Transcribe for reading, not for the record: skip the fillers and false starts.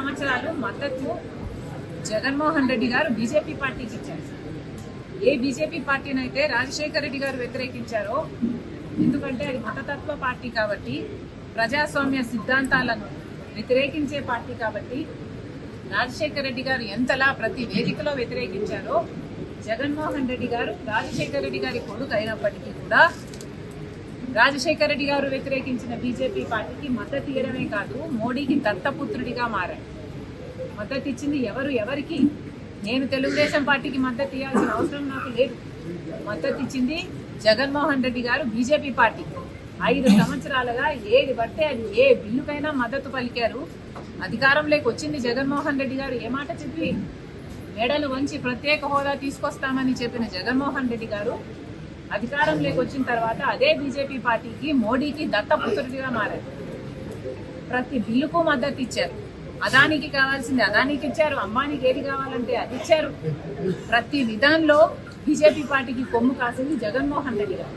సంవత్సరాలు మద్దతు జగన్మోహన్ రెడ్డి గారు బీజేపీ పార్టీకి ఇచ్చారు. ఏ బీజేపీ పార్టీని అయితే రాజశేఖర రెడ్డి గారు వ్యతిరేకించారో, ఎందుకంటే అది మతతత్వ పార్టీ కాబట్టి, ప్రజాస్వామ్య సిద్ధాంతాలను వ్యతిరేకించే పార్టీ కాబట్టి, రాజశేఖర రెడ్డి గారు ఎంతలా ప్రతి వేదికలో వ్యతిరేకించారో, జగన్మోహన్ రెడ్డి గారు రాజశేఖర రెడ్డి గారి కొడుకు అయినప్పటికీ కూడా రాజశేఖర రెడ్డి గారు వ్యతిరేకించిన బీజేపీ పార్టీకి మద్దతు ఇవ్వడమే కాదు, మోడీకి దత్తపుత్రుడిగా మారారు. మద్దతు ఇచ్చింది ఎవరికి? నేను తెలుగుదేశం పార్టీకి మద్దతు ఇవ్వాల్సిన అవసరం నాకు లేదు. మద్దతు ఇచ్చింది జగన్మోహన్ రెడ్డి గారు బీజేపీ పార్టీ. 5 సంవత్సరాలుగా ఏది పడితే అది ఏ బిల్లుకైనా మద్దతు పలికారు. అధికారంలోకి వచ్చింది జగన్మోహన్ రెడ్డి గారు ఏ మాట చెప్పి మెడలు వంచి ప్రత్యేక హోదా తీసుకొస్తామని చెప్పిన జగన్మోహన్ రెడ్డి గారు అధికారంలోకి వచ్చిన తర్వాత అదే బీజేపీ పార్టీకి, మోడీకి దత్తపుత్రుడిగా మారారు. ప్రతి బిల్లుకు మద్దతు ఇచ్చారు. అదానికి కావాల్సింది అదానికి ఇచ్చారు, అంబానీకి ఏది కావాలంటే అది ఇచ్చారు. ప్రతి విధానంలో బీజేపీ పార్టీకి కొమ్ము కాసింది జగన్మోహన్ రెడ్డి గారు.